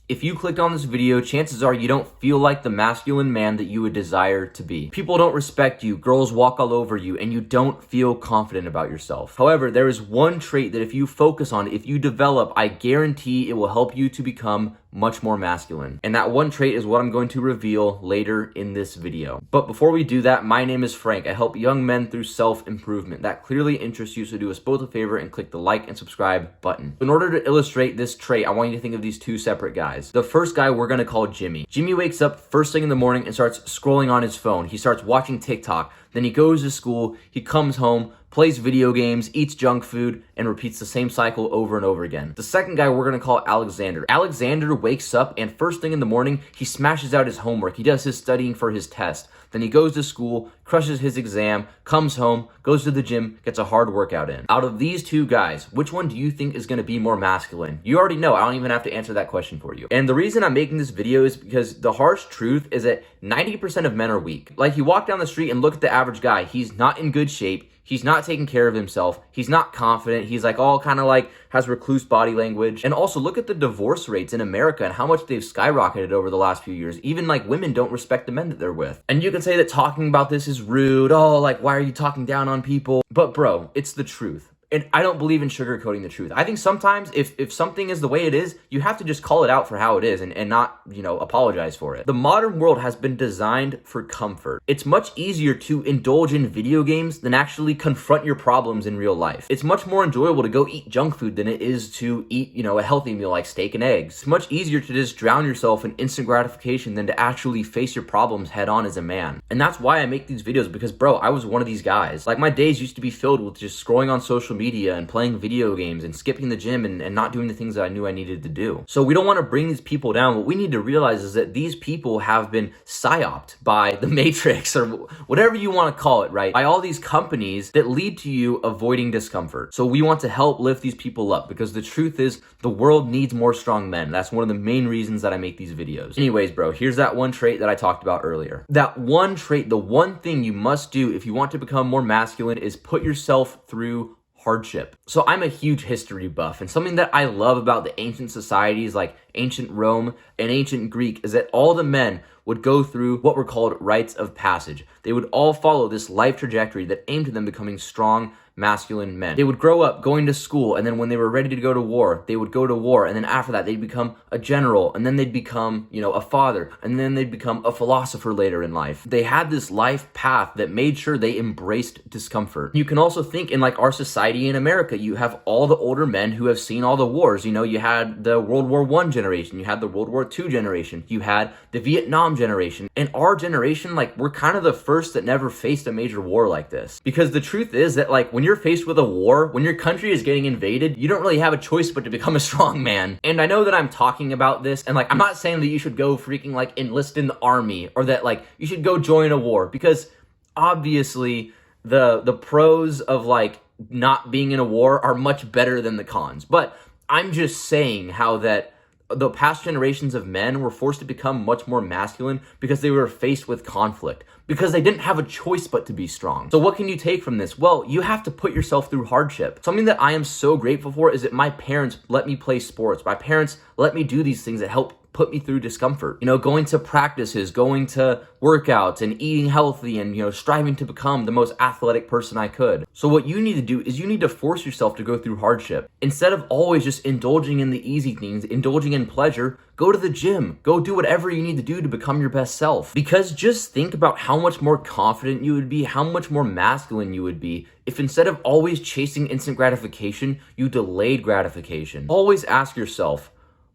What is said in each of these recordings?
If you clicked on this video, chances are you don't feel like the masculine man that you would desire to be. People don't respect you, girls walk all over you, and you don't feel confident about yourself. However, there is one trait that if you focus on, if you develop, I guarantee it will help you to become much more masculine. And that one trait is what I'm going to reveal later in this video. But before we do that, my name is Frank. I help young men through self-improvement. That clearly interests you, so do us both a favor and click the like and subscribe button. In order to illustrate this trait, I want you to think of these two separate guys. The first guy we're gonna call Jimmy. Jimmy wakes up first thing in the morning and starts scrolling on his phone. He starts watching TikTok. Then he goes to school, he comes home, plays video games, eats junk food, and repeats the same cycle over and over again. The second guy we're gonna call Alexander. Alexander wakes up and first thing in the morning, he smashes out his homework. He does his studying for his test. Then he goes to school, crushes his exam, comes home, goes to the gym, gets a hard workout in. Out of these two guys, which one do you think is gonna be more masculine? You already know, I don't even have to answer that question for you. And the reason I'm making this video is because the harsh truth is that 90% of men are weak. Like, you walk down the street and look at the average guy, he's not in good shape. He's not taking care of himself. He's not confident. He's like all kind of like has recluse body language. And also look at the divorce rates in America and how much they've skyrocketed over the last few years. Even like women don't respect the men that they're with. And you can say that talking about this is rude. Oh, like, why are you talking down on people? But bro, it's the truth. And I don't believe in sugarcoating the truth. I think sometimes if something is the way it is, you have to just call it out for how it is and not, apologize for it. The modern world has been designed for comfort. It's much easier to indulge in video games than actually confront your problems in real life. It's much more enjoyable to go eat junk food than it is to eat, a healthy meal like steak and eggs. It's much easier to just drown yourself in instant gratification than to actually face your problems head on as a man. And that's why I make these videos, because bro, I was one of these guys. Like, my days used to be filled with just scrolling on social media and playing video games and skipping the gym and not doing the things that I knew I needed to do. So we don't want to bring these people down. What we need to realize is that these people have been psyoped by the Matrix, or whatever you want to call it, right? By all these companies that lead to you avoiding discomfort. So we want to help lift these people up, because the truth is the world needs more strong men. That's one of the main reasons that I make these videos. Anyways, bro, here's that one trait that I talked about earlier. That one trait, the one thing you must do if you want to become more masculine, is put yourself through hardship. So I'm a huge history buff, and something that I love about the ancient societies like ancient Rome and ancient Greek is that all the men would go through what were called rites of passage. They would all follow this life trajectory that aimed to them becoming strong, masculine men. They would grow up going to school, and then when they were ready to go to war, they would go to war, and then after that they'd become a general, and then they'd become, a father, and then they'd become a philosopher later in life. They had this life path that made sure they embraced discomfort. You can also think in like our society in America, you have all the older men who have seen all the wars. You had the World War I generation, you had the World War II generation, you had the Vietnam generation. And our generation, like, we're kind of the first that never faced a major war like this. Because the truth is that, like, when you're faced with a war, when your country is getting invaded, you don't really have a choice but to become a strong man. And I know that I'm talking about this, and like, I'm not saying that you should go freaking like enlist in the army, or that like you should go join a war, because obviously the pros of like not being in a war are much better than the cons. But I'm just saying how that the past generations of men were forced to become much more masculine because they were faced with conflict, because they didn't have a choice but to be strong. So what can you take from this? Well, you have to put yourself through hardship. Something that I am so grateful for is that my parents let me play sports. My parents let me do these things that help put me through discomfort. Going to practices, going to workouts, and eating healthy, and striving to become the most athletic person I could. So what you need to do is you need to force yourself to go through hardship. Instead of always just indulging in the easy things, indulging in pleasure, go to the gym. Go do whatever you need to do to become your best self. Because just think about how much more confident you would be, how much more masculine you would be if instead of always chasing instant gratification, you delayed gratification. Always ask yourself,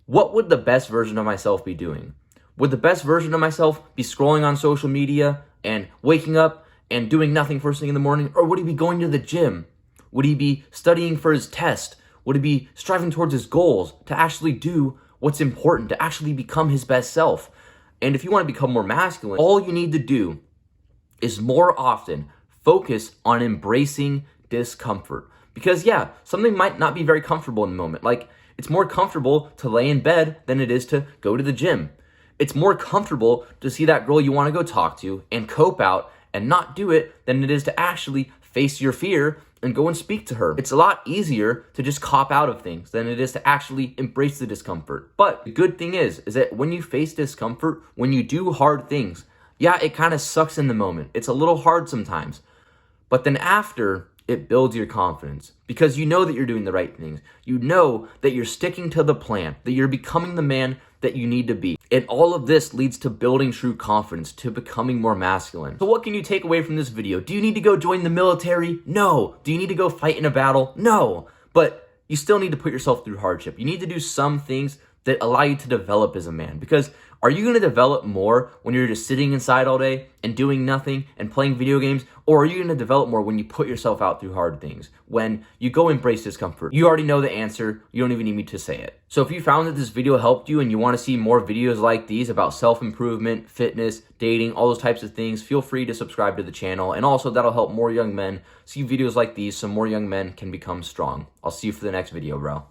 what would the best version of myself be doing? Would the best version of myself be scrolling on social media and waking up and doing nothing first thing in the morning? Or would he be going to the gym? Would he be studying for his test? Would he be striving towards his goals to actually do what's important, to actually become his best self? And if you want to become more masculine, all you need to do is more often focus on embracing discomfort. Because yeah, something might not be very comfortable in the moment. Like, it's more comfortable to lay in bed than it is to go to the gym. It's more comfortable to see that girl you want to go talk to and cope out and not do it than it is to actually face your fear and go and speak to her. It's a lot easier to just cop out of things than it is to actually embrace the discomfort. But the good thing is that when you face discomfort, when you do hard things, yeah, it kind of sucks in the moment. It's a little hard sometimes. But then after, it builds your confidence because you know that you're doing the right things. You know that you're sticking to the plan, that you're becoming the man that you need to be. And all of this leads to building true confidence, to becoming more masculine. So what can you take away from this video? Do you need to go join the military? No. Do you need to go fight in a battle? No. But you still need to put yourself through hardship. You need to do some things that allow you to develop as a man. Because are you going to develop more when you're just sitting inside all day and doing nothing and playing video games? Or are you going to develop more when you put yourself out through hard things? When you go embrace discomfort? You already know the answer. You don't even need me to say it. So if you found that this video helped you and you want to see more videos like these about self-improvement, fitness, dating, all those types of things, feel free to subscribe to the channel. And also that'll help more young men see videos like these so more young men can become strong. I'll see you for the next video, bro.